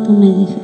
Tú me dices.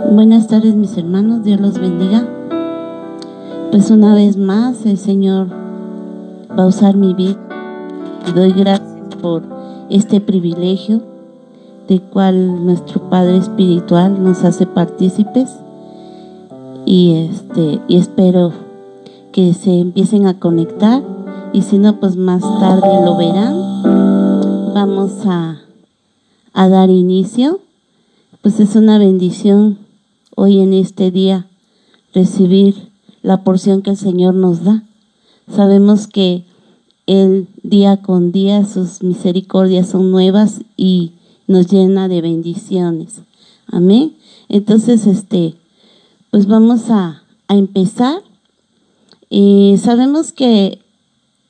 Buenas tardes, mis hermanos, Dios los bendiga. Pues una vez más el Señor va a usar mi vida y doy gracias por este privilegio del cual nuestro Padre Espiritual nos hace partícipes y espero que se empiecen a conectar, y si no, pues más tarde lo verán. Vamos a dar inicio. Pues es una bendición hoy en este día recibir la porción que el Señor nos da. Sabemos que Él día con día sus misericordias son nuevas y nos llena de bendiciones. Amén. Entonces, pues vamos a empezar. Sabemos que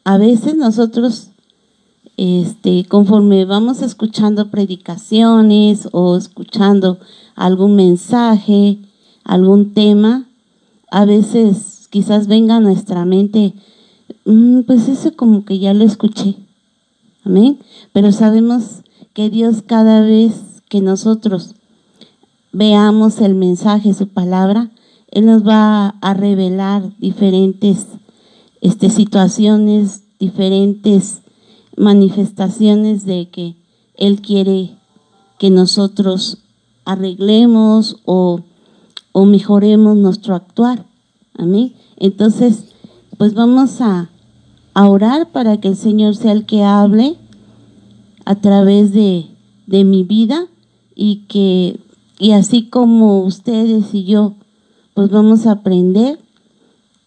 a veces nosotros, conforme vamos escuchando predicaciones o escuchando algún mensaje, algún tema, a veces quizás venga a nuestra mente, pues eso como que ya lo escuché. Amén. Pero sabemos que Dios, cada vez que nosotros veamos el mensaje, su palabra, Él nos va a revelar diferentes situaciones, diferentes manifestaciones de que Él quiere que nosotros arreglemos o mejoremos nuestro actuar. Amén. Entonces, pues vamos a orar para que el Señor sea el que hable a través de mi vida, y así como ustedes y yo, pues vamos a aprender,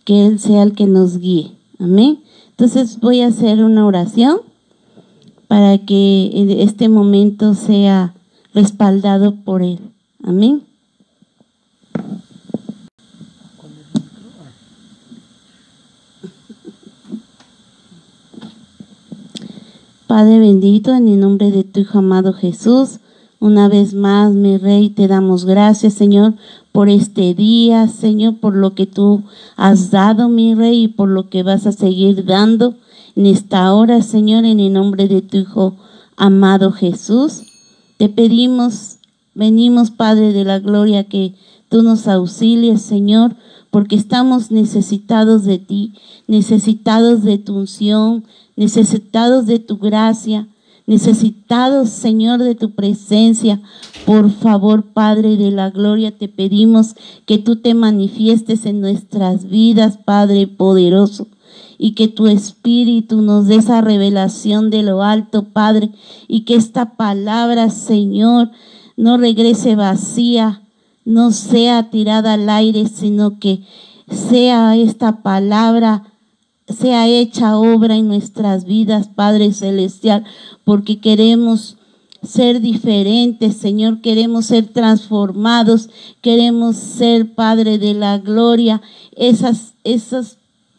que Él sea el que nos guíe. Amén. Entonces voy a hacer una oración para que este momento sea respaldado por Él. Amén. Padre bendito, en el nombre de tu Hijo amado Jesús, una vez más, mi Rey, te damos gracias, Señor, por este día, Señor, por lo que tú has dado, mi Rey, y por lo que vas a seguir dando en esta hora, Señor, en el nombre de tu Hijo amado Jesús. Te pedimos, venimos, Padre de la gloria, que tú nos auxilies, Señor, porque estamos necesitados de ti, necesitados de tu unción, necesitados de tu gracia, necesitados, Señor, de tu presencia. Por favor, Padre de la gloria, te pedimos que tú te manifiestes en nuestras vidas, Padre poderoso, y que tu Espíritu nos dé esa revelación de lo alto, Padre, y que esta palabra, Señor, no regrese vacía, no sea tirada al aire, sino que sea esta palabra, sea hecha obra en nuestras vidas, Padre Celestial, porque queremos ser diferentes, Señor, queremos ser transformados, queremos ser, Padre de la gloria, esas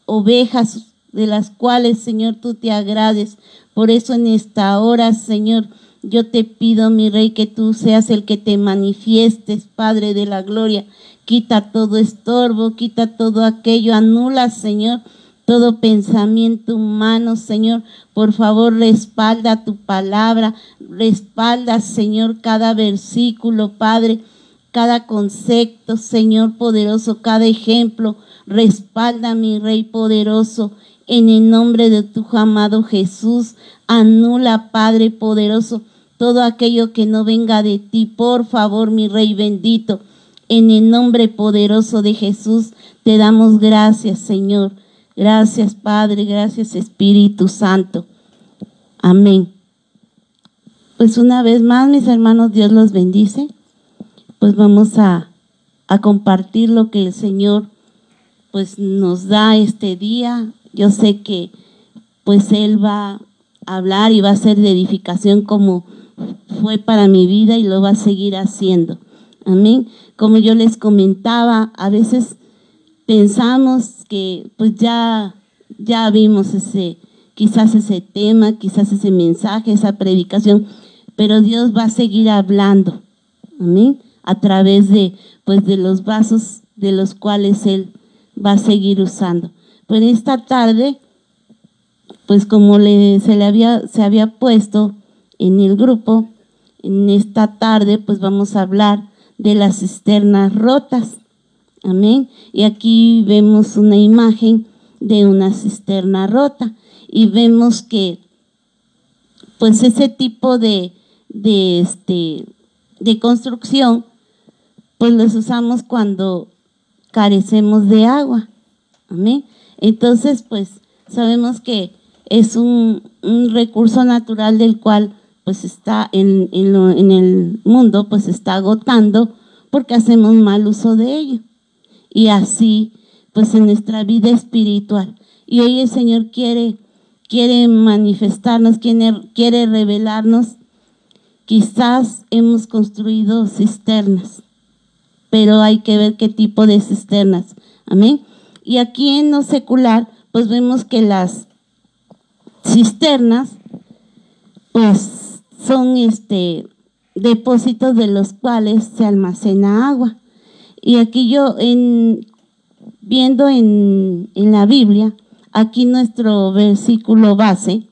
ovejas de las cuales, Señor, tú te agrades. Por eso en esta hora, Señor, yo te pido, mi Rey, que tú seas el que te manifiestes, Padre de la gloria. Quita todo estorbo, quita todo aquello, anula, Señor, todo pensamiento humano, Señor. Por favor, respalda tu palabra, respalda, Señor, cada versículo, Padre, cada concepto, Señor poderoso, cada ejemplo. Respalda, mi Rey poderoso, en el nombre de tu amado Jesús. Anula, Padre poderoso, todo aquello que no venga de ti, por favor, mi Rey bendito. En el nombre poderoso de Jesús te damos gracias, Señor. Gracias, Padre, gracias, Espíritu Santo. Amén. Pues una vez más, mis hermanos, Dios los bendice. Pues vamos a compartir lo que el Señor pues nos da este día. Yo sé que pues Él va a hablar y va a ser de edificación como fue para mi vida y lo va a seguir haciendo. Amén. Como yo les comentaba, a veces pensamos que pues ya vimos quizás ese tema, quizás ese mensaje, esa predicación, pero Dios va a seguir hablando. Amén. A través de los vasos de los cuales Él va a seguir usando. Pues esta tarde, pues como se había puesto en el grupo, en esta tarde pues vamos a hablar de las cisternas rotas. Amén. Y aquí vemos una imagen de una cisterna rota y vemos que pues ese tipo de construcción pues los usamos cuando carecemos de agua. Amén. Entonces pues sabemos que es un recurso natural del cual pues está en el mundo, pues está agotando porque hacemos mal uso de ello. Y así pues en nuestra vida espiritual. Y hoy el Señor quiere manifestarnos, quiere revelarnos. Quizás hemos construido cisternas, pero hay que ver qué tipo de cisternas. Amén. Y aquí en lo secular pues vemos que las cisternas pues son depósitos de los cuales se almacena agua. Y aquí yo viendo en la Biblia, aquí nuestro versículo base,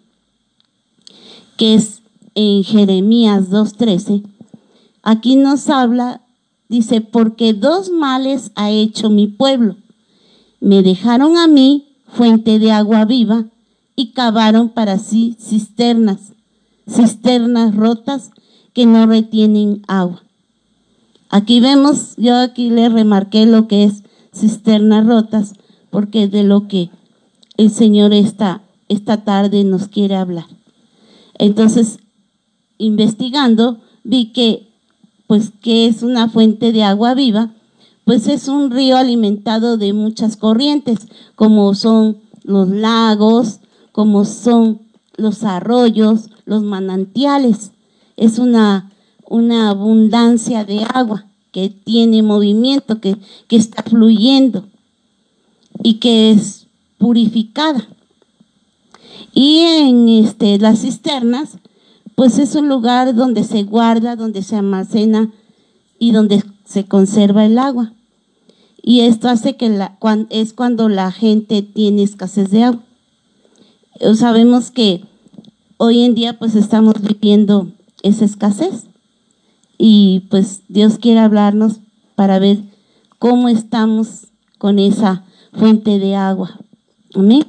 que es en Jeremías 2:13, aquí nos habla, dice, porque dos males ha hecho mi pueblo. Me dejaron a mí fuente de agua viva y cavaron para sí cisternas rotas que no retienen agua. Aquí vemos, yo aquí le remarqué lo que es cisternas rotas, porque es de lo que el Señor esta tarde nos quiere hablar. Entonces, investigando, vi que es una fuente de agua viva, pues es un río alimentado de muchas corrientes, como son los lagos, como son los arroyos, los manantiales. Es una abundancia de agua que tiene movimiento, que está fluyendo y que es purificada. Y en las cisternas, pues es un lugar donde se guarda, donde se almacena y donde se conserva el agua. Y esto hace que es cuando la gente tiene escasez de agua. Sabemos que hoy en día pues estamos viviendo esa escasez. Y pues Dios quiere hablarnos para ver cómo estamos con esa fuente de agua. Amén.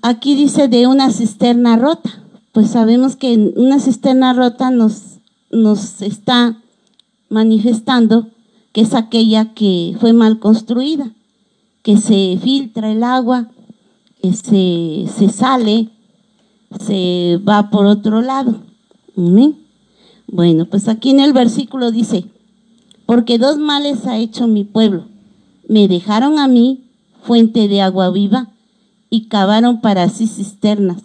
Aquí dice de una cisterna rota. Pues sabemos que una cisterna rota nos está manifestando que es aquella que fue mal construida, que se filtra el agua, que se sale, se va por otro lado. Amén. Bueno, pues aquí en el versículo dice, porque dos males ha hecho mi pueblo. Me dejaron a mí fuente de agua viva y cavaron para sí cisternas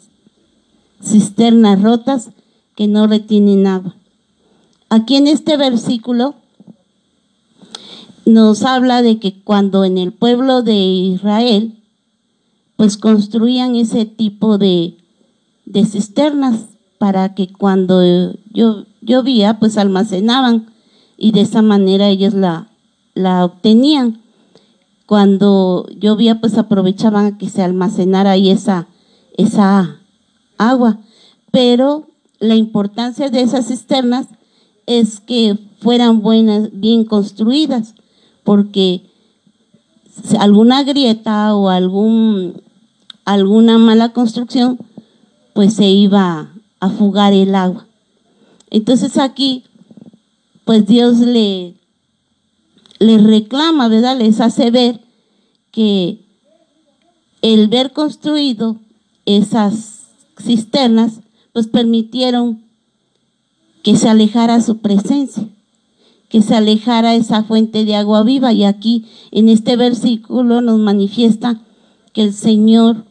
rotas que no retienen agua. Aquí en este versículo nos habla de que cuando en el pueblo de Israel pues construían ese tipo de cisternas para que cuando llovía pues almacenaban y de esa manera ellos la obtenían. Cuando llovía pues aprovechaban a que se almacenara ahí esa agua, pero la importancia de esas cisternas es que fueran buenas, bien construidas, porque alguna grieta o alguna mala construcción pues se iba a fugar el agua. Entonces aquí pues Dios le reclama, ¿verdad? Les hace ver que el ver construido esas cisternas pues permitieron que se alejara su presencia, que se alejara esa fuente de agua viva. Y aquí en este versículo nos manifiesta que el Señor,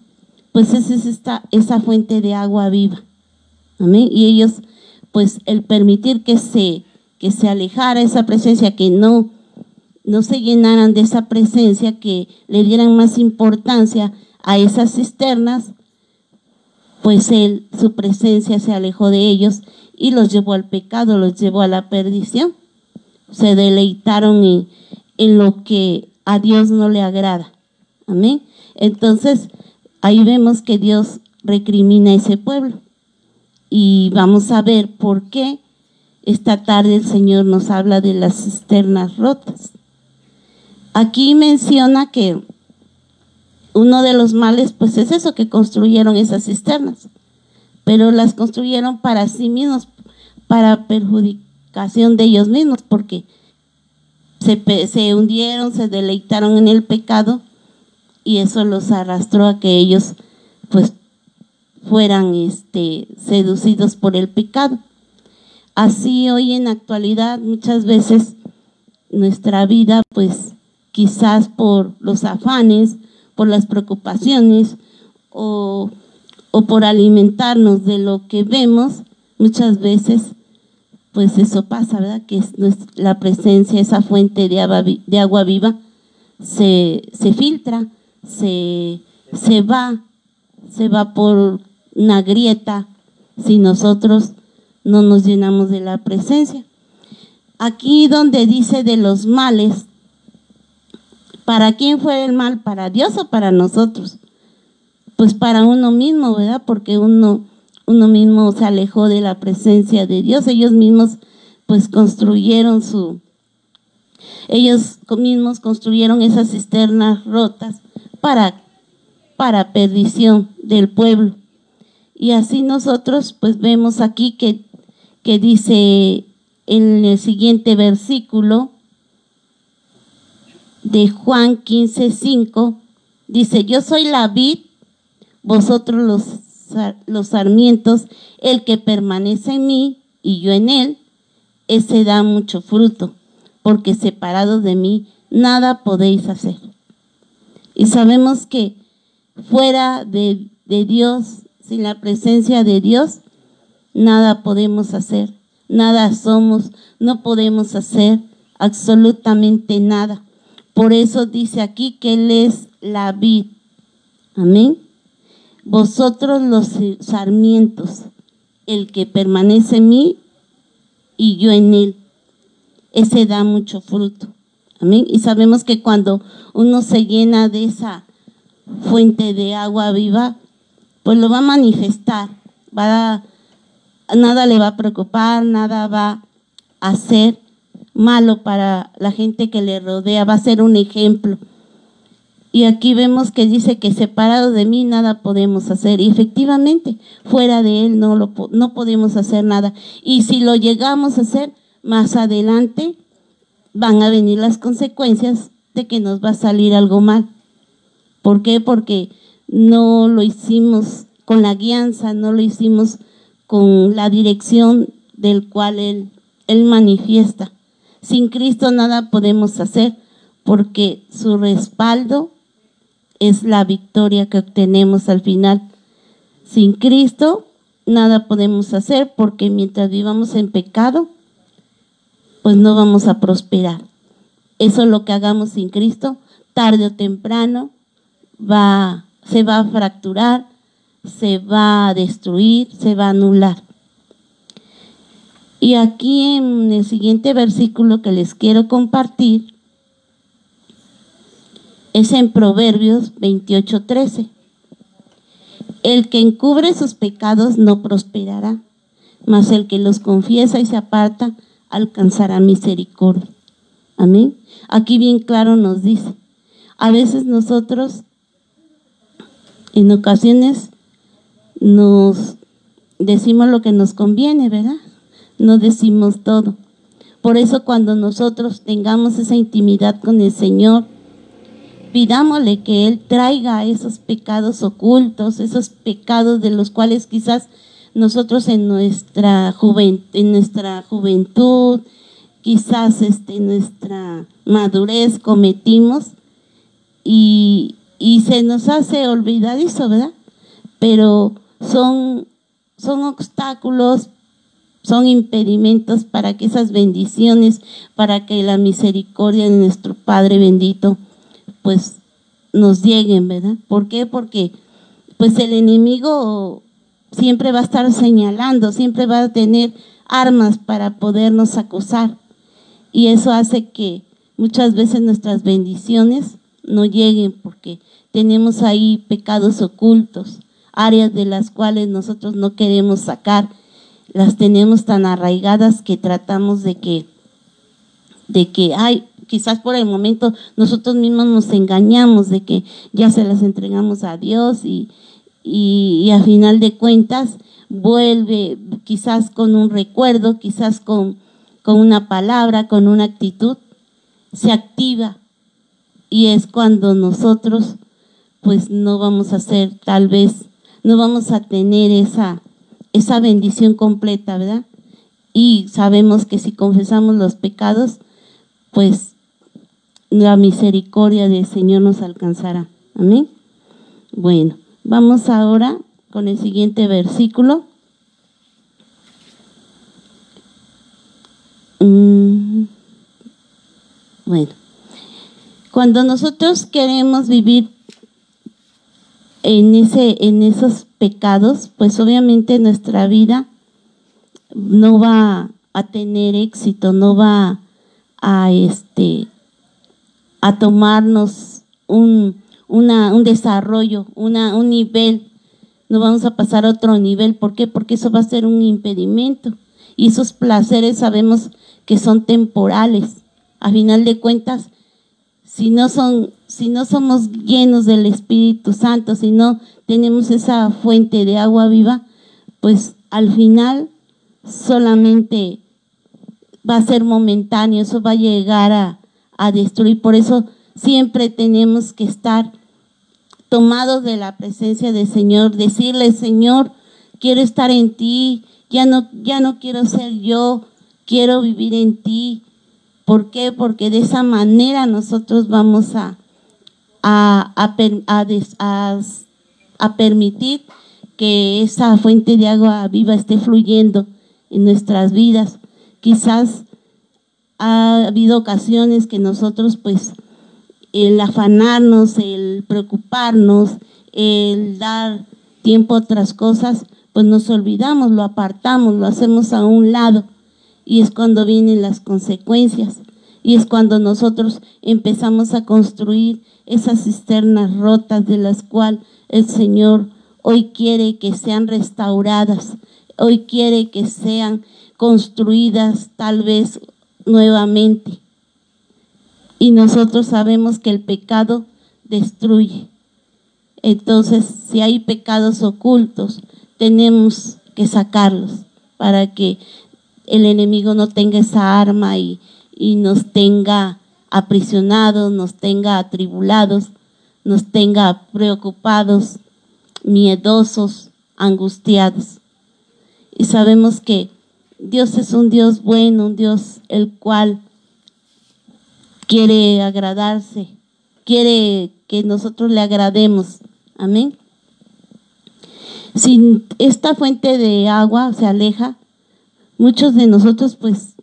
pues es esa fuente de agua viva. Amén. Y ellos, pues el permitir que se alejara esa presencia, que no se llenaran de esa presencia, que le dieran más importancia a esas cisternas, pues su presencia se alejó de ellos y los llevó al pecado, los llevó a la perdición. Se deleitaron en lo que a Dios no le agrada. Amén. Entonces, ahí vemos que Dios recrimina a ese pueblo. Y vamos a ver por qué esta tarde el Señor nos habla de las cisternas rotas. Aquí menciona que uno de los males, pues es eso, que construyeron esas cisternas, pero las construyeron para sí mismos, para perjudicación de ellos mismos, porque se hundieron, se deleitaron en el pecado y eso los arrastró a que ellos pues fueran seducidos por el pecado. Así hoy en la actualidad muchas veces nuestra vida, pues quizás por los afanes, por las preocupaciones o por alimentarnos de lo que vemos, muchas veces pues eso pasa, ¿verdad? Que la presencia, esa fuente de agua viva se filtra, se va por una grieta si nosotros no nos llenamos de la presencia. Aquí donde dice de los males, ¿para quién fue el mal? ¿Para Dios o para nosotros? Pues para uno mismo, ¿verdad? Porque uno mismo se alejó de la presencia de Dios. Ellos mismos pues construyeron esas cisternas rotas para perdición del pueblo. Y así nosotros pues vemos aquí que dice en el siguiente versículo de Juan 15:5, dice: yo soy la vid, vosotros los sarmientos, el que permanece en mí y yo en él, ese da mucho fruto, porque separados de mí nada podéis hacer. Y sabemos que fuera de Dios, sin la presencia de Dios, nada podemos hacer, nada somos, no podemos hacer absolutamente nada. Por eso dice aquí que Él es la vid. Amén. Vosotros los sarmientos, el que permanece en mí y yo en él, ese da mucho fruto. Amén. Y sabemos que cuando uno se llena de esa fuente de agua viva, pues lo va a manifestar. Nada le va a preocupar, nada va a hacer malo para la gente que le rodea, va a ser un ejemplo. Y aquí vemos que dice que separado de mí nada podemos hacer. Y efectivamente, fuera de Él no podemos hacer nada. Y si lo llegamos a hacer, más adelante van a venir las consecuencias de que nos va a salir algo mal. ¿Por qué? Porque no lo hicimos con la guianza, no lo hicimos con la dirección del cual Él manifiesta. Sin Cristo nada podemos hacer, porque su respaldo es la victoria que obtenemos al final. Sin Cristo nada podemos hacer, porque mientras vivamos en pecado, pues no vamos a prosperar. Eso es lo que hagamos sin Cristo, tarde o temprano se va a fracturar, se va a destruir, se va a anular. Y aquí en el siguiente versículo que les quiero compartir es en Proverbios 28:13. El que encubre sus pecados no prosperará, mas el que los confiesa y se aparta alcanzará misericordia. Amén. Aquí bien claro nos dice, a veces nosotros en ocasiones nos decimos lo que nos conviene, ¿verdad? No decimos todo. Por eso cuando nosotros tengamos esa intimidad con el Señor, pidámosle que Él traiga esos pecados ocultos, esos pecados de los cuales quizás nosotros en nuestra juventud, quizás nuestra madurez cometimos y se nos hace olvidadizo, ¿verdad? Pero son obstáculos, son impedimentos para que esas bendiciones, para que la misericordia de nuestro Padre bendito, pues nos lleguen, ¿verdad? ¿Por qué? Porque pues el enemigo siempre va a estar señalando, siempre va a tener armas para podernos acusar. Y eso hace que muchas veces nuestras bendiciones no lleguen porque tenemos ahí pecados ocultos, áreas de las cuales nosotros no queremos sacar, las tenemos tan arraigadas que tratamos de que quizás por el momento nosotros mismos nos engañamos de que ya se las entregamos a Dios y a final de cuentas vuelve quizás con un recuerdo, quizás con una palabra, con una actitud, se activa y es cuando nosotros pues no vamos a hacer, tal vez no vamos a tener esa bendición completa, ¿verdad? Y sabemos que si confesamos los pecados, pues la misericordia del Señor nos alcanzará. Amén. Bueno, vamos ahora con el siguiente versículo. Bueno, cuando nosotros queremos vivir en esos pecados, pues obviamente nuestra vida no va a tener éxito, no va a tomarnos un desarrollo, un nivel, no vamos a pasar a otro nivel. ¿Por qué? Porque eso va a ser un impedimento y esos placeres sabemos que son temporales. A final de cuentas, si no somos llenos del Espíritu Santo, si no tenemos esa fuente de agua viva, pues al final solamente va a ser momentáneo, eso va a llegar a destruir. Por eso siempre tenemos que estar tomados de la presencia del Señor, decirle: Señor, quiero estar en ti, ya no quiero ser yo, quiero vivir en ti. ¿Por qué? Porque de esa manera nosotros vamos a permitir que esa fuente de agua viva esté fluyendo en nuestras vidas. Quizás ha habido ocasiones que nosotros, pues, el afanarnos, el preocuparnos, el dar tiempo a otras cosas, pues nos olvidamos, lo apartamos, lo hacemos a un lado. Y es cuando vienen las consecuencias. Y es cuando nosotros empezamos a construir esas cisternas rotas de las cuales el Señor hoy quiere que sean restauradas. Hoy quiere que sean construidas tal vez nuevamente. Y nosotros sabemos que el pecado destruye. Entonces, si hay pecados ocultos, tenemos que sacarlos para que el enemigo no tenga esa arma y nos tenga aprisionados, nos tenga atribulados, nos tenga preocupados, miedosos, angustiados. Y sabemos que Dios es un Dios bueno, un Dios el cual quiere agradarse, quiere que nosotros le agrademos. Amén. Si esta fuente de agua se aleja, muchos de nosotros pues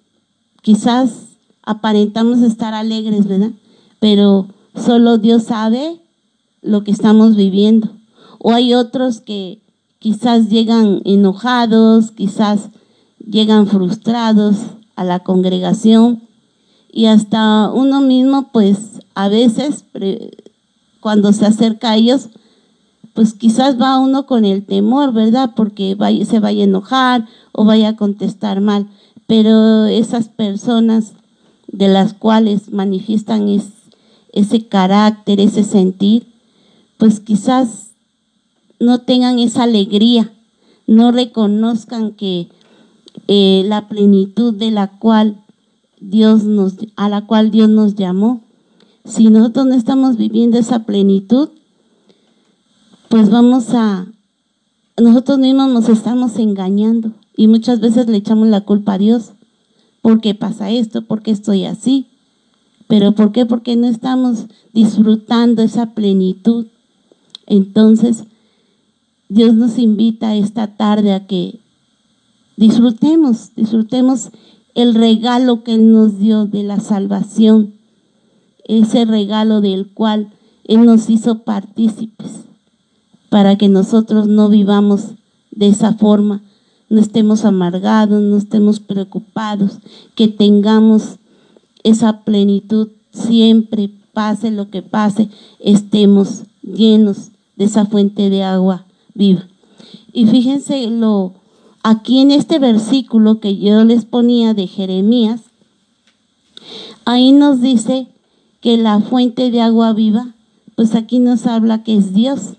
quizás aparentamos estar alegres, ¿verdad? Pero solo Dios sabe lo que estamos viviendo. O hay otros que quizás llegan enojados, quizás llegan frustrados a la congregación y hasta uno mismo pues a veces cuando se acerca a ellos pues quizás va uno con el temor, ¿verdad? Porque se vaya a enojar o vaya a contestar mal. Pero esas personas de las cuales manifiestan ese carácter, ese sentir, pues quizás no tengan esa alegría, no reconozcan que la plenitud a la cual Dios nos llamó. Si nosotros no estamos viviendo esa plenitud, pues nosotros mismos nos estamos engañando y muchas veces le echamos la culpa a Dios ¿por qué pasa esto? ¿Por qué estoy así? ¿Pero por qué? Porque no estamos disfrutando esa plenitud. Entonces, Dios nos invita esta tarde a que disfrutemos el regalo que Él nos dio de la salvación, ese regalo del cual Él nos hizo partícipes, para que nosotros no vivamos de esa forma, no estemos amargados, no estemos preocupados, que tengamos esa plenitud siempre, pase lo que pase, estemos llenos de esa fuente de agua viva. Y fíjense aquí en este versículo que yo les ponía de Jeremías, ahí nos dice que la fuente de agua viva, pues aquí nos habla que es Dios.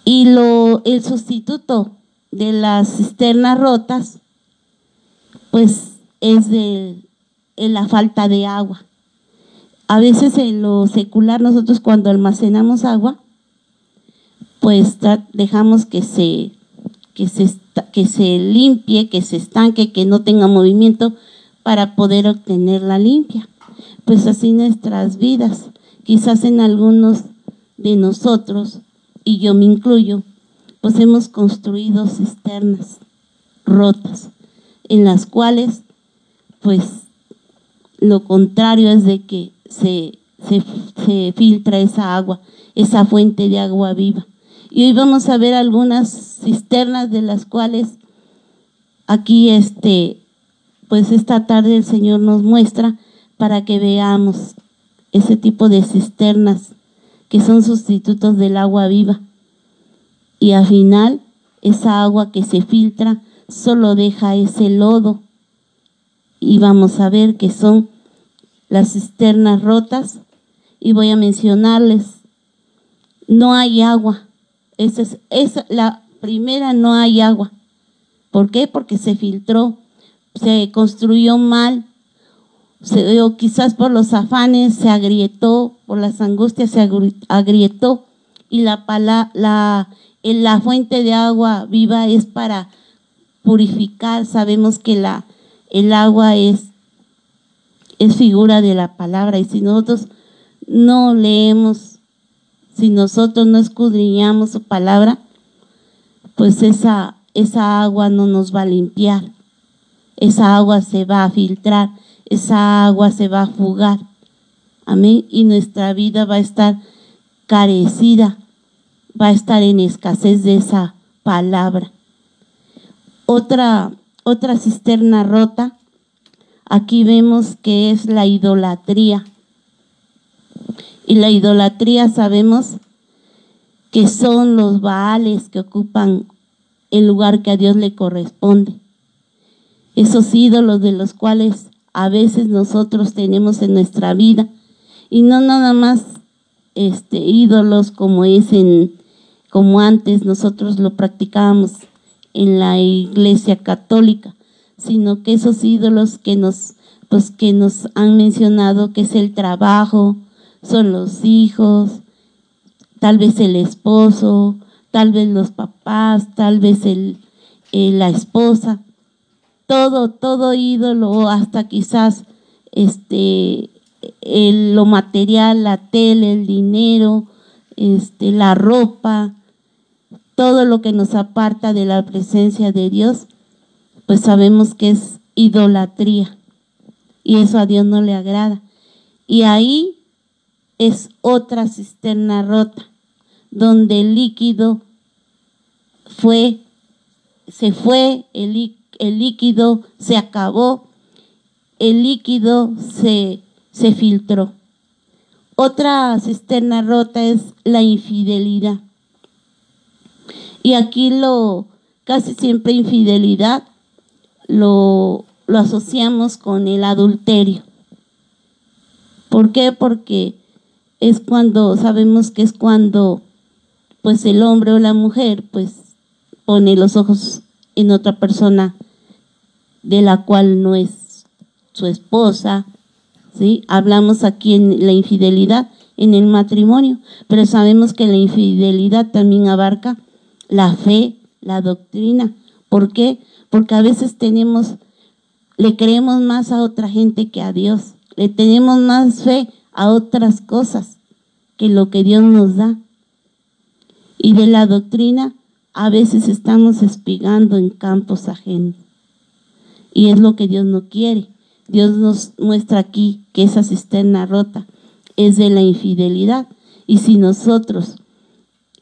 Y el sustituto de las cisternas rotas, pues es la falta de agua. A veces en lo secular nosotros cuando almacenamos agua, pues dejamos que se limpie, que se estanque, que no tenga movimiento para poder obtenerla limpia. Pues así nuestras vidas, quizás en algunos de nosotros, y yo me incluyo, pues hemos construido cisternas rotas, en las cuales pues lo contrario es de que se filtra esa agua, esa fuente de agua viva. Y hoy vamos a ver algunas cisternas de las cuales aquí pues esta tarde el Señor nos muestra para que veamos ese tipo de cisternas que son sustitutos del agua viva. Y al final, esa agua que se filtra solo deja ese lodo. Y vamos a ver que son las cisternas rotas. Y voy a mencionarles, no hay agua. Esa la primera, no hay agua. ¿Por qué? Porque se filtró, se construyó mal, o quizás por los afanes se agrietó, por las angustias se agrietó, y la fuente de agua viva es para purificar. Sabemos que el agua es figura de la palabra, y si nosotros no leemos, si nosotros no escudriñamos su palabra, pues esa agua no nos va a limpiar, esa agua se va a filtrar, esa agua se va a fugar, amén, y nuestra vida va a estar carecida, va a estar en escasez de esa palabra. Otra cisterna rota, aquí vemos que es la idolatría. Y la idolatría sabemos que son los baales que ocupan el lugar que a Dios le corresponde. Esos ídolos de los cuales a veces nosotros tenemos en nuestra vida, y no nada más ídolos como antes nosotros lo practicábamos en la Iglesia Católica, sino que esos ídolos que nos han mencionado, que es el trabajo, son los hijos, tal vez el esposo, tal vez los papás, tal vez la esposa, todo ídolo, hasta quizás lo material, la tele, el dinero, la ropa, todo lo que nos aparta de la presencia de Dios, pues sabemos que es idolatría, y eso a Dios no le agrada. Y ahí es otra cisterna rota, donde el líquido se fue, el líquido se acabó, el líquido se filtró. Otra cisterna rota es la infidelidad. Y aquí casi siempre infidelidad lo asociamos con el adulterio. ¿Por qué? Porque sabemos que es cuando pues el hombre o la mujer pues pone los ojos en otra persona de la cual no es su esposa, ¿sí? Hablamos aquí en la infidelidad en el matrimonio, pero sabemos que la infidelidad también abarca la fe, la doctrina. ¿Por qué? Porque a veces tenemos le creemos más a otra gente que a Dios. Le tenemos más fe a otras cosas que lo que Dios nos da. Y de la doctrina a veces estamos espigando en campos ajenos. Y es lo que Dios no quiere. Dios nos muestra aquí que esa cisterna rota es de la infidelidad. Y si nosotros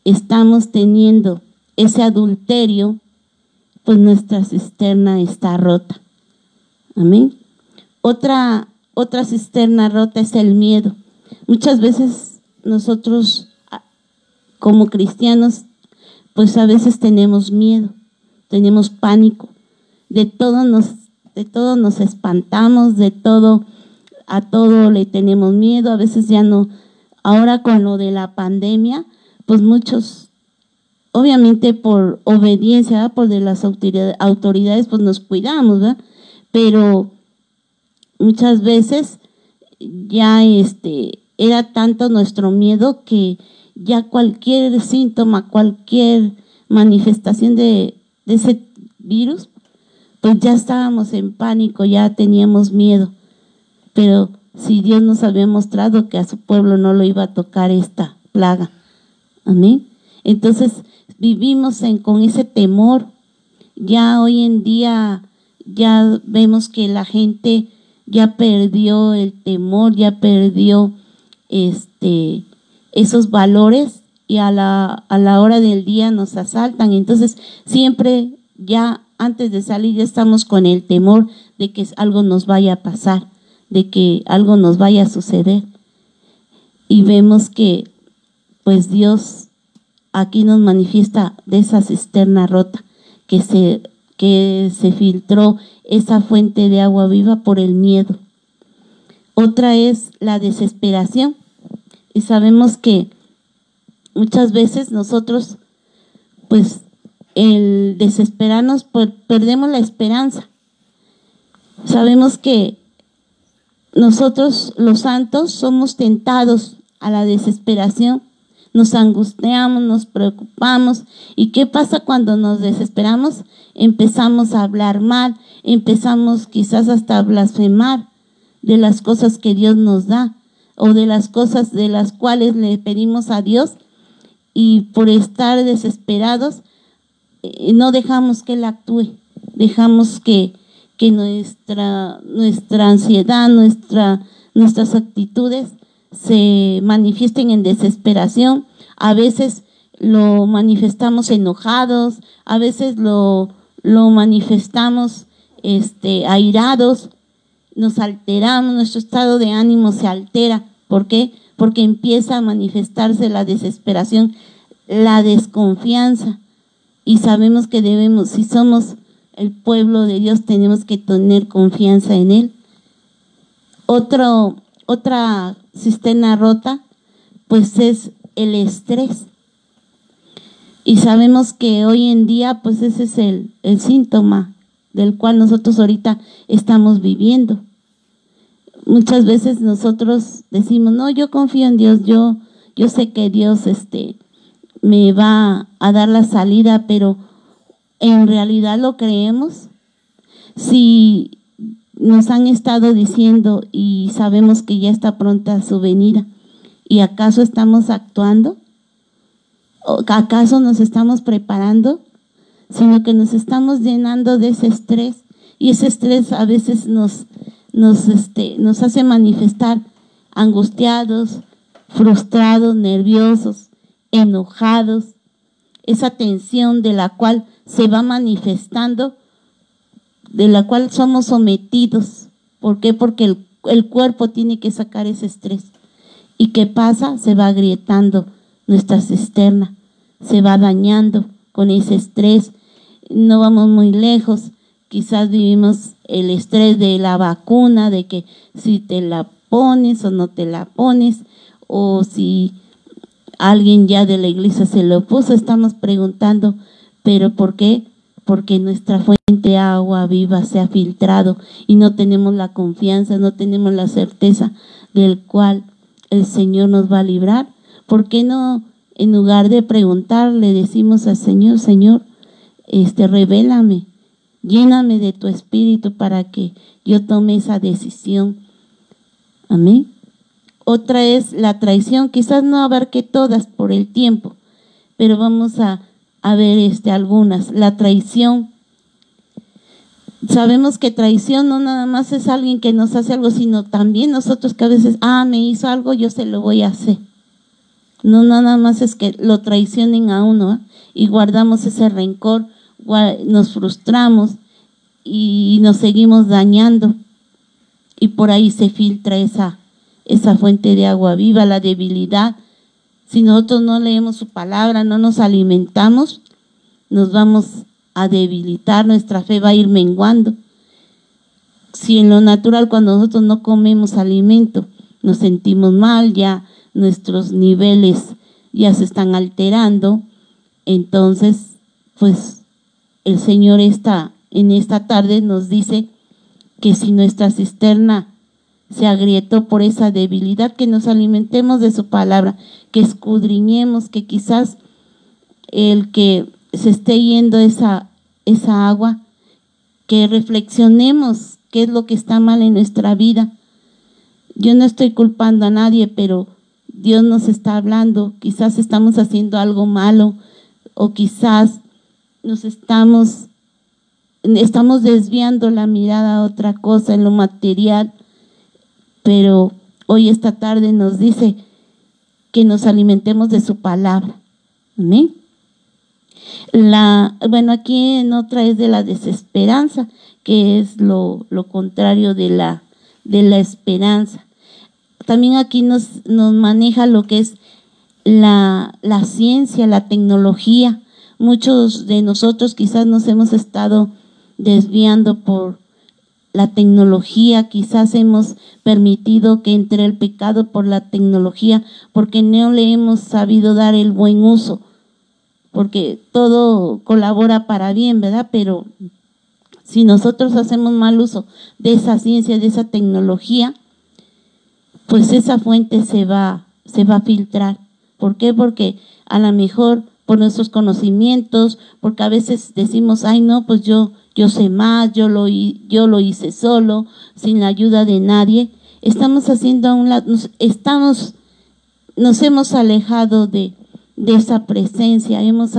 estamos teniendo ese adulterio, pues nuestra cisterna está rota. Amén. Otra cisterna rota es el miedo. Muchas veces nosotros como cristianos, pues a veces tenemos miedo, tenemos pánico, de todo nos espantamos, a todo le tenemos miedo. A veces ya no, ahora con lo de la pandemia, pues muchos, obviamente por obediencia, ¿verdad?, por de las autoridades, pues nos cuidamos, ¿verdad? Pero muchas veces ya era tanto nuestro miedo que ya cualquier síntoma, cualquier manifestación de ese virus, pues ya estábamos en pánico, ya teníamos miedo. Pero si Dios nos había mostrado que a su pueblo no lo iba a tocar esta plaga. Amén. Entonces vivimos con ese temor. Ya hoy en día ya vemos que la gente ya perdió el temor, ya perdió esos valores, y a la hora del día nos asaltan. Entonces siempre ya antes de salir ya estamos con el temor de que algo nos vaya a pasar, de que algo nos vaya a suceder. Y vemos que pues Dios aquí nos manifiesta de esa cisterna rota, que se filtró esa fuente de agua viva por el miedo. Otra es la desesperación. Y sabemos que muchas veces nosotros, pues el desesperarnos, pues perdemos la esperanza. Sabemos que nosotros los santos somos tentados a la desesperación, nos angustiamos, nos preocupamos. ¿Y qué pasa cuando nos desesperamos? Empezamos a hablar mal, empezamos quizás hasta a blasfemar de las cosas que Dios nos da, o de las cosas de las cuales le pedimos a Dios, y por estar desesperados no dejamos que Él actúe, dejamos que nuestra ansiedad, nuestras actitudes se manifiesten en desesperación. A veces lo manifestamos enojados, a veces lo manifestamos airados, nos alteramos, nuestro estado de ánimo se altera. ¿Por qué? Porque empieza a manifestarse la desesperación, la desconfianza. Y sabemos que debemos, si somos el pueblo de Dios, tenemos que tener confianza en Él. Otra cisterna rota, pues es el estrés. Y sabemos que hoy en día, pues ese es el síntoma del cual nosotros ahorita estamos viviendo. Muchas veces nosotros decimos, no, yo confío en Dios, yo sé que Dios me va a dar la salida, pero ¿en realidad lo creemos? Si nos han estado diciendo y sabemos que ya está pronta su venida, ¿y acaso estamos actuando? ¿O acaso nos estamos preparando? Sino que nos estamos llenando de ese estrés, y ese estrés a veces nos hace manifestar angustiados, frustrados, nerviosos, enojados. Esa tensión de la cual se va manifestando, de la cual somos sometidos. ¿Por qué? Porque el cuerpo tiene que sacar ese estrés. ¿Y qué pasa? Se va agrietando nuestra cisterna, se va dañando con ese estrés. No vamos muy lejos, quizás vivimos el estrés de la vacuna, de que si te la pones o no te la pones, o si alguien ya de la iglesia se lo puso, estamos preguntando, ¿pero por qué? Porque nuestra fuente de agua viva se ha filtrado y no tenemos la confianza, no tenemos la certeza del cual el Señor nos va a librar. ¿Por qué no, en lugar de preguntar, le decimos al Señor, Señor, revélame, Lléname de tu espíritu para que yo tome esa decisión. Amén. Otra es la traición. Quizás no abarque todas por el tiempo, pero vamos a ver algunas. La traición. Sabemos que traición no nada más es alguien que nos hace algo, sino también nosotros que a veces, me hizo algo, yo se lo voy a hacer. No nada más es que lo traicionen a uno, y guardamos ese rencor, nos frustramos y nos seguimos dañando, y por ahí se filtra esa fuente de agua viva, la debilidad. Si nosotros no leemos su palabra, no nos alimentamos, nos vamos a debilitar, nuestra fe va a ir menguando. Si en lo natural, cuando nosotros no comemos alimento, nos sentimos mal, ya nuestros niveles ya se están alterando, entonces pues el Señor en esta tarde nos dice que si nuestra cisterna se agrietó por esa debilidad, que nos alimentemos de su palabra, que escudriñemos, que quizás el que se esté yendo esa agua, que reflexionemos qué es lo que está mal en nuestra vida. Yo no estoy culpando a nadie, pero Dios nos está hablando. Quizás estamos haciendo algo malo, o quizás estamos desviando la mirada a otra cosa, en lo material, pero hoy esta tarde nos dice que nos alimentemos de su palabra. Amén. Aquí en otra es de la desesperanza, que es lo contrario de la esperanza. También aquí nos maneja lo que es la ciencia, la tecnología. Muchos de nosotros quizás nos hemos estado desviando por la tecnología, quizás hemos permitido que entre el pecado por la tecnología, porque no le hemos sabido dar el buen uso, porque todo colabora para bien, ¿verdad? Pero si nosotros hacemos mal uso de esa ciencia, de esa tecnología, pues esa fuente se va a filtrar. ¿Por qué? Porque a lo mejor por nuestros conocimientos, porque a veces decimos, no, pues yo sé más, yo lo hice solo, sin la ayuda de nadie. Estamos haciendo a un lado, nos hemos alejado de esa presencia, nos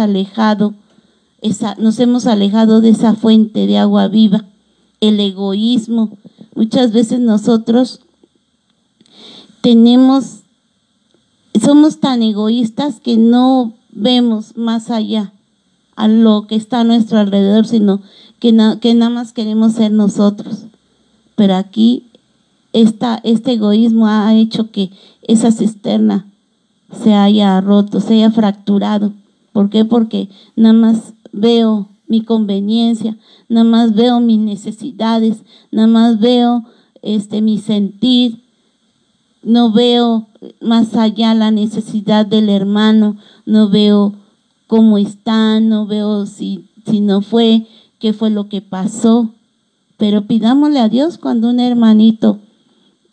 hemos alejado de esa fuente de agua viva. El egoísmo. Muchas veces nosotros somos tan egoístas que no vemos más allá a lo que está a nuestro alrededor, sino que nada más queremos ser nosotros. Pero aquí este egoísmo ha hecho que esa cisterna se haya roto, se haya fracturado. ¿Por qué? Porque nada más veo mi conveniencia, nada más veo mis necesidades, nada más veo mi sentir, no veo más allá la necesidad del hermano, no veo cómo está, no veo si no fue, qué fue lo que pasó. Pero pidámosle a Dios cuando un hermanito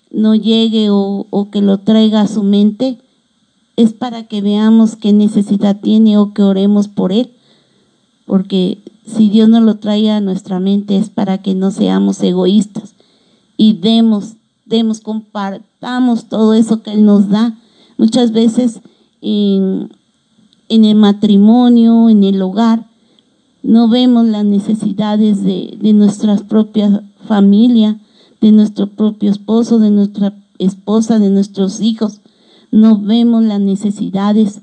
no llegue o que lo traiga a su mente, es para que veamos qué necesidad tiene o que oremos por él. Porque si Dios nos lo trae a nuestra mente es para que no seamos egoístas y compartamos todo eso que Él nos da. Muchas veces en el matrimonio, en el hogar, no vemos las necesidades de nuestra propia familia, de nuestro propio esposo, de nuestra esposa, de nuestros hijos. No vemos las necesidades,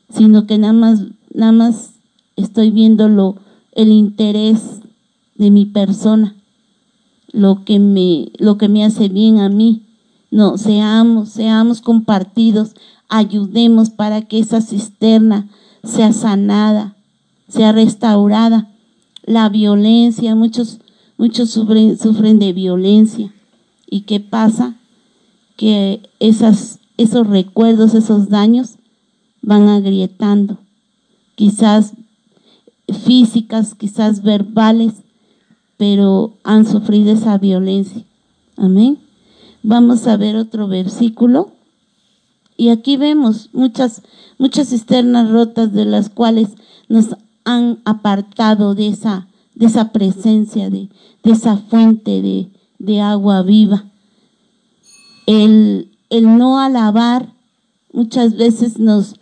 sino que nada más estoy viendo el interés de mi persona, lo que me hace bien a mí. No, seamos compartidos, ayudemos para que esa cisterna sea sanada, sea restaurada. La violencia, muchos sufren de violencia. ¿Y qué pasa? Que esos recuerdos, esos daños van agrietando, quizás físicas, quizás verbales, pero han sufrido esa violencia. Amén. Vamos a ver otro versículo. Y aquí vemos muchas cisternas rotas, de las cuales nos han apartado de esa de esa presencia, de esa fuente de agua viva. El no alabar muchas veces nos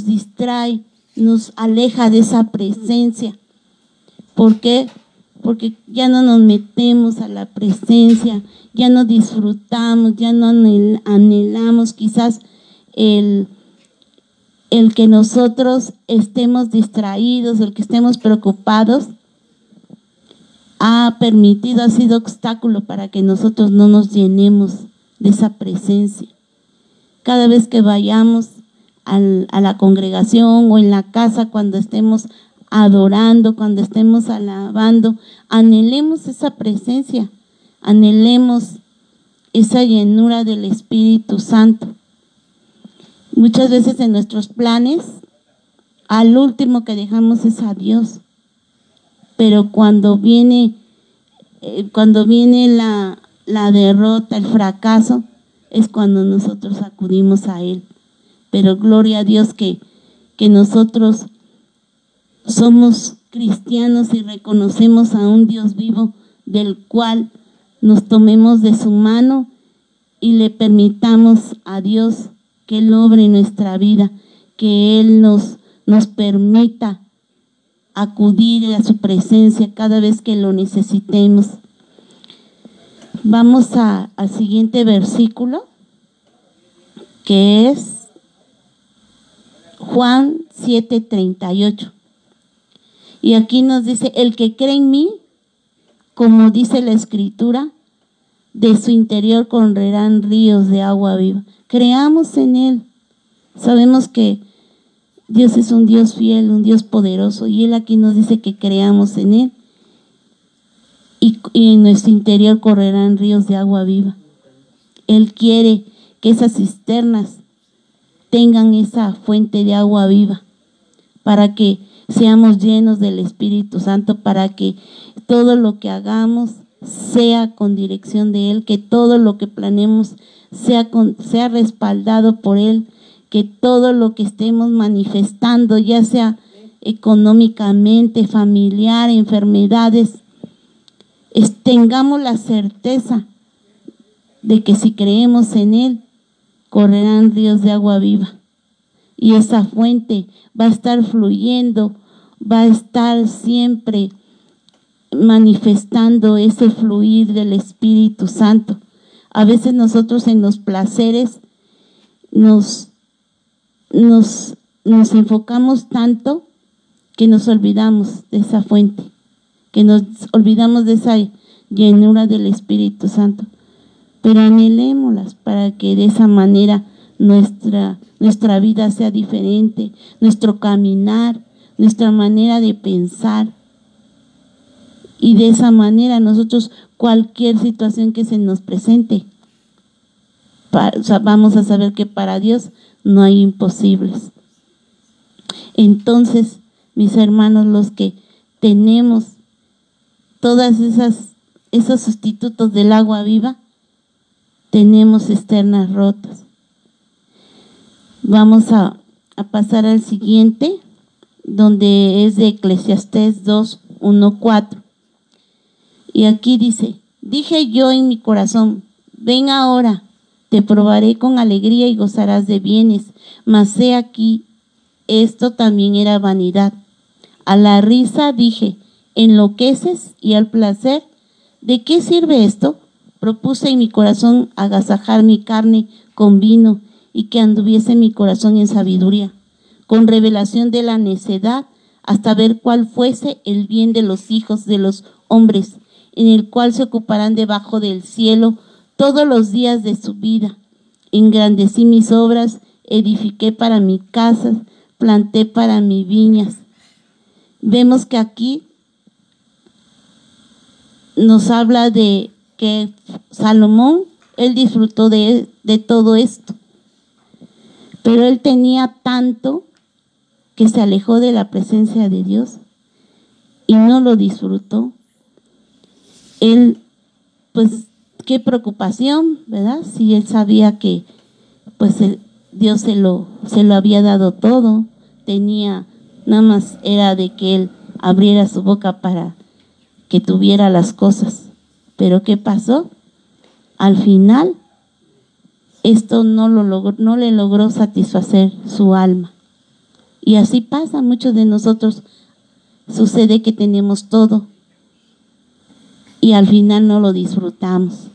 distrae, nos aleja de esa presencia. ¿Por qué? Porque ya no nos metemos a la presencia, ya no disfrutamos, ya no anhelamos quizás el que nosotros estemos distraídos, el que estemos preocupados, ha sido obstáculo para que nosotros no nos llenemos de esa presencia. Cada vez que vayamos a la congregación o en la casa, cuando estemos adorando, cuando estemos alabando, anhelemos esa presencia, anhelemos esa llenura del Espíritu Santo. Muchas veces en nuestros planes, al último que dejamos es a Dios, pero cuando viene la derrota, el fracaso, es cuando nosotros acudimos a Él. Pero gloria a Dios que nosotros somos cristianos y reconocemos a un Dios vivo, del cual nos tomemos de su mano y le permitamos a Dios que Él obre en nuestra vida, que Él nos permita acudir a su presencia cada vez que lo necesitemos. Vamos al siguiente versículo, que es Juan 7:38. Y aquí nos dice: el que cree en mí, como dice la Escritura, de su interior correrán ríos de agua viva. Creamos en Él. Sabemos que Dios es un Dios fiel, un Dios poderoso, y Él aquí nos dice que creamos en Él. Y en nuestro interior correrán ríos de agua viva. Él quiere que esas cisternas tengan esa fuente de agua viva, para que seamos llenos del Espíritu Santo, para que todo lo que hagamos sea con dirección de Él, que todo lo que planeemos sea respaldado por Él, que todo lo que estemos manifestando, ya sea económicamente, familiar, enfermedades, tengamos la certeza de que si creemos en Él, correrán ríos de agua viva. Y esa fuente va a estar fluyendo, va a estar siempre manifestando ese fluir del Espíritu Santo. A veces nosotros en los placeres nos enfocamos tanto que nos olvidamos de esa fuente, que nos olvidamos de esa llenura del Espíritu Santo. Pero anhelémoslas para que de esa manera nuestra vida sea diferente, nuestro caminar, nuestra manera de pensar. Y de esa manera nosotros, cualquier situación que se nos presente, vamos a saber que para Dios no hay imposibles. Entonces, mis hermanos, los que tenemos todas esos sustitutos del agua viva, tenemos cisternas rotas. Vamos a pasar al siguiente, donde es de Eclesiastés 2:1-4. Y aquí dice: dije yo en mi corazón, ven ahora, te probaré con alegría y gozarás de bienes. Mas he aquí, esto también era vanidad. A la risa dije, enloqueces, y al placer, ¿de qué sirve esto? Propuse en mi corazón agasajar mi carne con vino, y que anduviese mi corazón en sabiduría, con revelación de la necedad, hasta ver cuál fuese el bien de los hijos de los hombres, en el cual se ocuparán debajo del cielo todos los días de su vida. Engrandecí mis obras, edifiqué para mi casa, planté para mis viñas. Vemos que aquí nos habla de que Salomón, él disfrutó de todo esto, pero él tenía tanto que se alejó de la presencia de Dios y no lo disfrutó. Él, pues, qué preocupación, ¿verdad? Si él sabía que, pues, Dios se lo había dado todo, nada más era de que él abriera su boca para que tuviera las cosas. Pero ¿qué pasó? Al final, esto no le logró satisfacer su alma. Y así pasa, muchos de nosotros sucede que tenemos todo y al final no lo disfrutamos,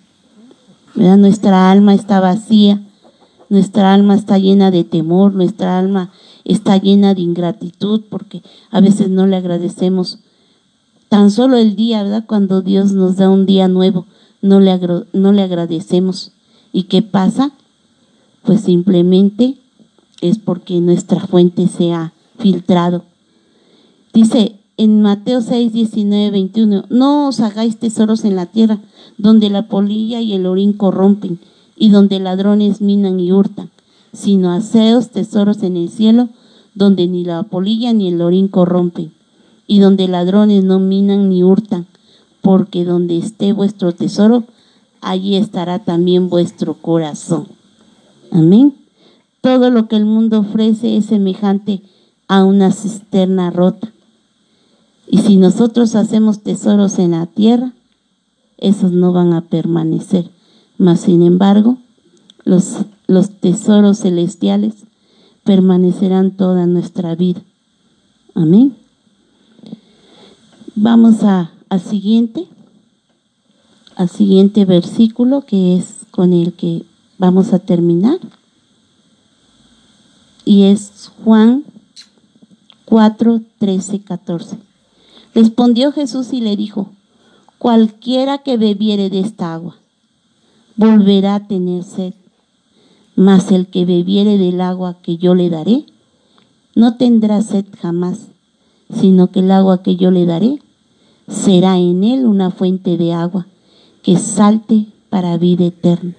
¿verdad? Nuestra alma está vacía, nuestra alma está llena de temor, nuestra alma está llena de ingratitud porque a veces no le agradecemos tan solo el día, ¿verdad? Cuando Dios nos da un día nuevo, no le agradecemos. ¿Y qué pasa? Pues simplemente es porque nuestra fuente se ha filtrado. Dice en Mateo 6, 19, 21, no os hagáis tesoros en la tierra, donde la polilla y el orín corrompen, y donde ladrones minan y hurtan, sino haceos tesoros en el cielo, donde ni la polilla ni el orín corrompen, y donde ladrones no minan ni hurtan, porque donde esté vuestro tesoro, allí estará también vuestro corazón. Amén. Todo lo que el mundo ofrece es semejante a una cisterna rota. Y si nosotros hacemos tesoros en la tierra, esos no van a permanecer. Mas, sin embargo, los tesoros celestiales permanecerán toda nuestra vida. Amén. Vamos al siguiente versículo, que es con el que vamos a terminar. Y es Juan 4, 13, 14. Respondió Jesús y le dijo: cualquiera que bebiere de esta agua volverá a tener sed, mas el que bebiere del agua que yo le daré no tendrá sed jamás, sino que el agua que yo le daré será en él una fuente de agua que salte para vida eterna.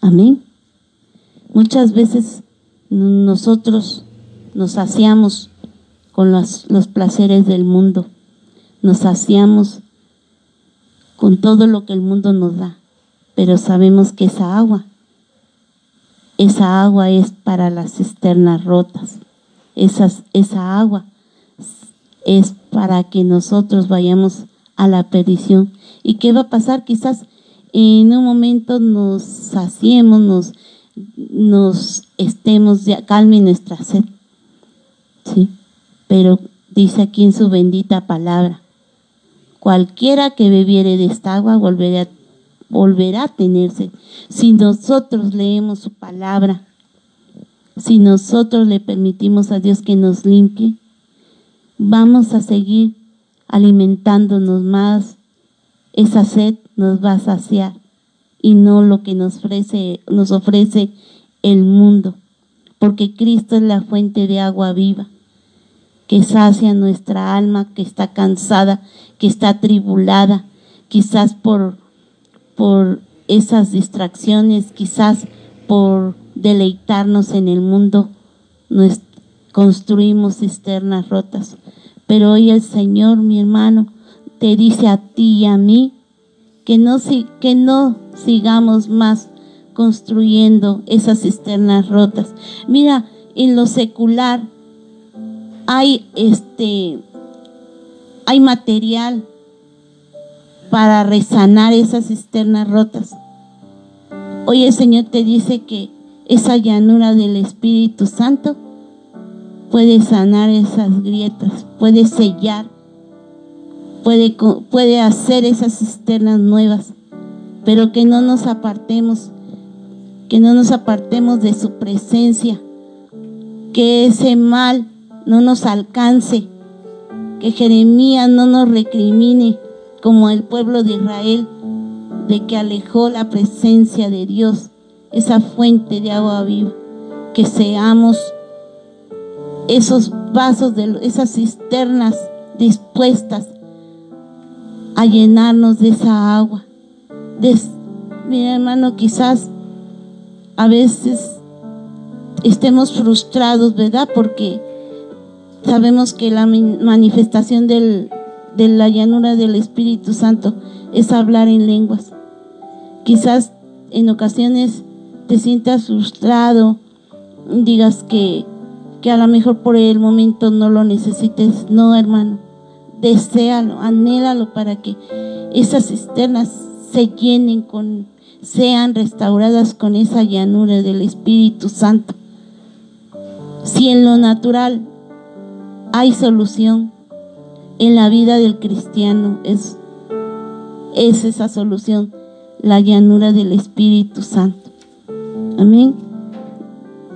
Amén. Muchas veces nosotros nos saciamos con los placeres del mundo, nos saciamos con todo lo que el mundo nos da, pero sabemos que esa agua es para las cisternas rotas, esa agua es para que nosotros vayamos a la perdición. ¿Y qué va a pasar? Quizás en un momento nos saciemos, nos estemos, ya calme nuestra sed, ¿sí? Pero dice aquí en su bendita palabra: cualquiera que bebiere de esta agua volverá a tenerse. Si nosotros leemos su palabra, si nosotros le permitimos a Dios que nos limpie, vamos a seguir alimentándonos más. Esa sed nos va a saciar y no lo que nos ofrece el mundo, porque Cristo es la fuente de agua viva que sacia nuestra alma, que está cansada, que está atribulada, quizás por esas distracciones, quizás por deleitarnos en el mundo, construimos cisternas rotas. Pero hoy el Señor, mi hermano, te dice a ti y a mí que no sigamos más construyendo esas cisternas rotas. Mira, en lo secular hay material para resanar esas cisternas rotas. Hoy el Señor te dice que esa llanura del Espíritu Santo puede sanar esas grietas, puede sellar, puede hacer esas cisternas nuevas, pero que no nos apartemos de su presencia, que ese mal no nos alcance, que Jeremías no nos recrimine como el pueblo de Israel, de que alejó la presencia de Dios, esa fuente de agua viva. Que seamos esos vasos, esas cisternas dispuestas a llenarnos de esa agua. Mi hermano, quizás a veces estemos frustrados, ¿verdad? Porque sabemos que la manifestación de la llanura del Espíritu Santo es hablar en lenguas. Quizás en ocasiones te sientas frustrado, digas que a lo mejor por el momento no lo necesites. No, hermano, deséalo, anhélalo para que esas cisternas se llenen sean restauradas con esa llanura del Espíritu Santo. Si en lo natural hay solución, en la vida del cristiano es esa solución, la llanura del Espíritu Santo. Amén.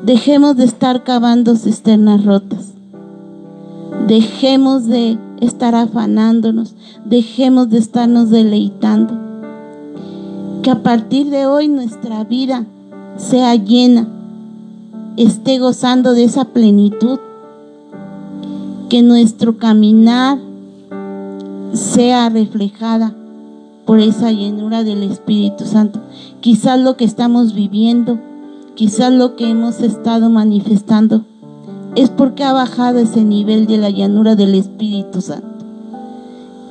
Dejemos de estar cavando cisternas rotas. Dejemos de estar afanándonos. Dejemos de estarnos deleitando. Que a partir de hoy nuestra vida sea llena, esté gozando de esa plenitud. Que nuestro caminar sea reflejada por esa llenura del Espíritu Santo. Quizás lo que estamos viviendo, quizás lo que hemos estado manifestando, es porque ha bajado ese nivel de la llanura del Espíritu Santo.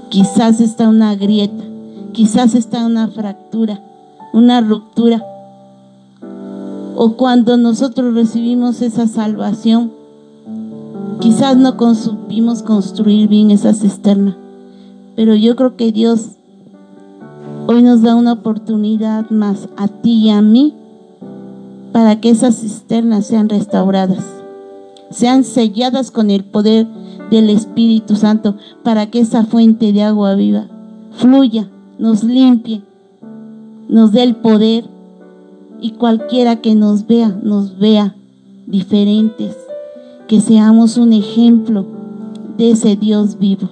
Quizás está una grieta, quizás está una fractura, una ruptura. O cuando nosotros recibimos esa salvación, quizás no supimos construir bien esa cisterna. Pero yo creo que Dios hoy nos da una oportunidad más a ti y a mí para que esas cisternas sean restauradas, sean selladas con el poder del Espíritu Santo, para que esa fuente de agua viva fluya, nos limpie, nos dé el poder, y cualquiera que nos vea diferentes, que seamos un ejemplo de ese Dios vivo.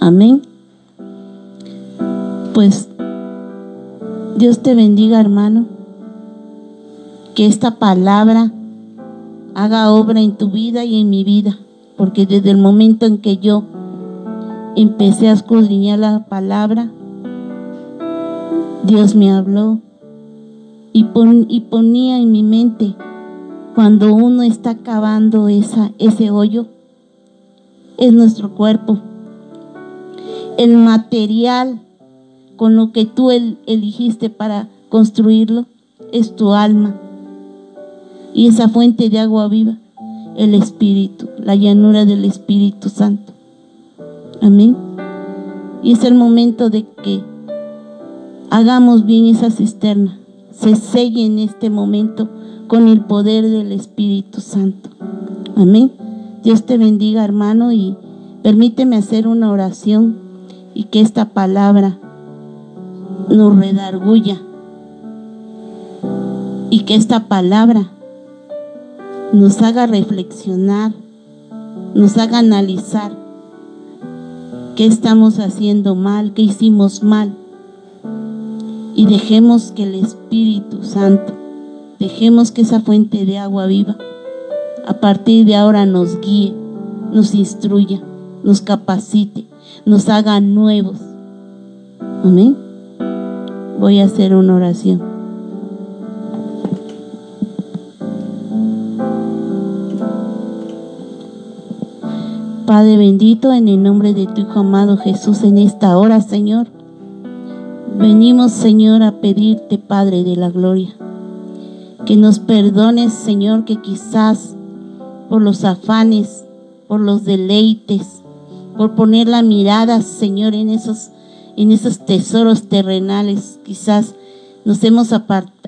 Amén. Pues Dios te bendiga, hermano. Que esta palabra haga obra en tu vida y en mi vida, porque desde el momento en que yo empecé a escudriñar la palabra, Dios me habló y ponía en mi mente, cuando uno está cavando ese hoyo, es nuestro cuerpo. El material con lo que tú eligiste para construirlo es tu alma. Y esa fuente de agua viva, el Espíritu, la llanura del Espíritu Santo. Amén. Y es el momento de que hagamos bien esa cisterna, se selle en este momento con el poder del Espíritu Santo. Amén. Dios te bendiga, hermano, y permíteme hacer una oración y que esta palabra nos redarguya y que esta palabra nos haga reflexionar, nos haga analizar qué estamos haciendo mal, qué hicimos mal, y dejemos que el Espíritu Santo, dejemos que esa fuente de agua viva a partir de ahora nos guíe, nos instruya, nos capacite, nos haga nuevos. Amén. Voy a hacer una oración. Padre bendito, en el nombre de tu Hijo amado Jesús, en esta hora, Señor, venimos, Señor, a pedirte, Padre de la gloria, que nos perdones, Señor, que quizás por los afanes, por los deleites, por poner la mirada, Señor, en esos tesoros terrenales, quizás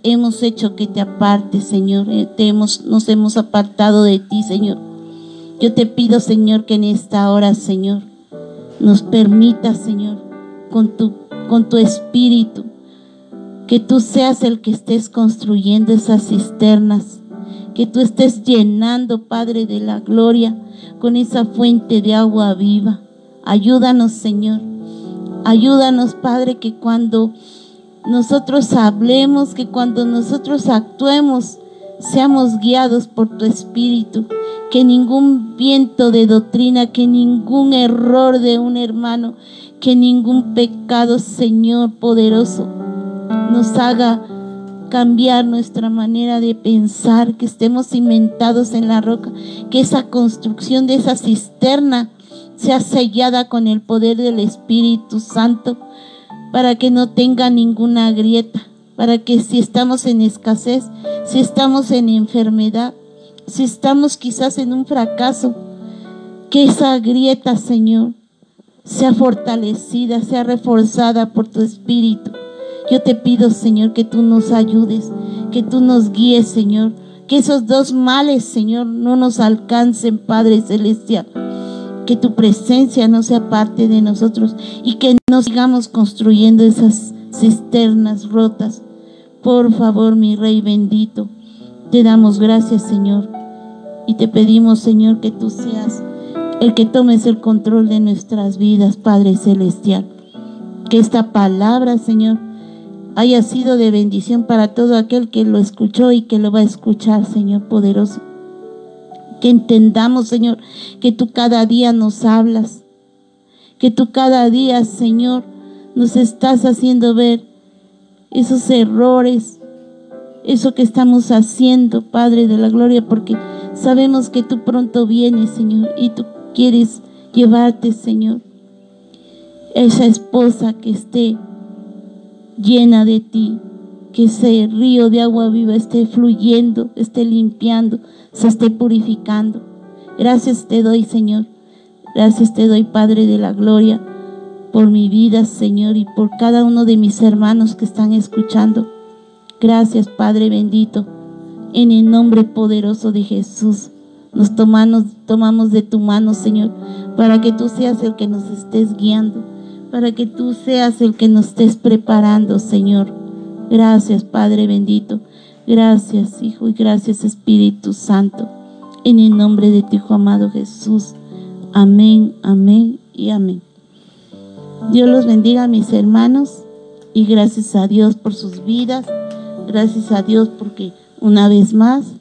hemos hecho que te apartes, Señor, nos hemos apartado de ti, Señor. Yo te pido, Señor, que en esta hora, Señor, nos permitas, Señor, con tu espíritu, que tú seas el que estés construyendo esas cisternas, que tú estés llenando, Padre de la gloria, con esa fuente de agua viva. Ayúdanos, Señor. Ayúdanos, Padre, que cuando nosotros hablemos, que cuando nosotros actuemos, seamos guiados por tu Espíritu, que ningún viento de doctrina, que ningún error de un hermano, que ningún pecado, Señor poderoso, nos haga cambiar nuestra manera de pensar, que estemos cimentados en la roca, que esa construcción de esa cisterna sea sellada con el poder del Espíritu Santo, para que no tenga ninguna grieta, para que si estamos en escasez, si estamos en enfermedad, si estamos quizás en un fracaso, que esa grieta, Señor, sea fortalecida, sea reforzada por tu Espíritu. Yo te pido, Señor, que tú nos ayudes, que tú nos guíes, Señor, que esos dos males, Señor, no nos alcancen, Padre Celestial. Que tu presencia no sea parte de nosotros y que no sigamos construyendo esas cisternas rotas. Por favor, mi Rey bendito, te damos gracias, Señor, y te pedimos, Señor, que tú seas el que tomes el control de nuestras vidas, Padre Celestial. Que esta palabra, Señor, haya sido de bendición para todo aquel que lo escuchó y que lo va a escuchar, Señor poderoso. Que entendamos, Señor, que tú cada día nos hablas, que tú cada día, Señor, nos estás haciendo ver esos errores, eso que estamos haciendo, Padre de la gloria, porque sabemos que tú pronto vienes, Señor, y tú quieres llevarte, Señor, esa esposa que esté llena de ti, que ese río de agua viva esté fluyendo, esté limpiando, se esté purificando. Gracias te doy, Señor. Gracias te doy, Padre de la gloria, por mi vida, Señor, y por cada uno de mis hermanos que están escuchando. Gracias, Padre bendito. En el nombre poderoso de Jesús, nos tomamos de tu mano, Señor, para que tú seas el que nos estés guiando, para que tú seas el que nos estés preparando, Señor. Gracias, Padre bendito. Gracias, Hijo, y gracias, Espíritu Santo. En el nombre de tu Hijo amado Jesús. Amén, amén y amén. Dios los bendiga, mis hermanos, y gracias a Dios por sus vidas. Gracias a Dios porque una vez más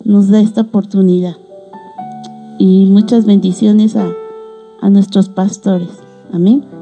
nos da esta oportunidad. Y muchas bendiciones a nuestros pastores. Amén.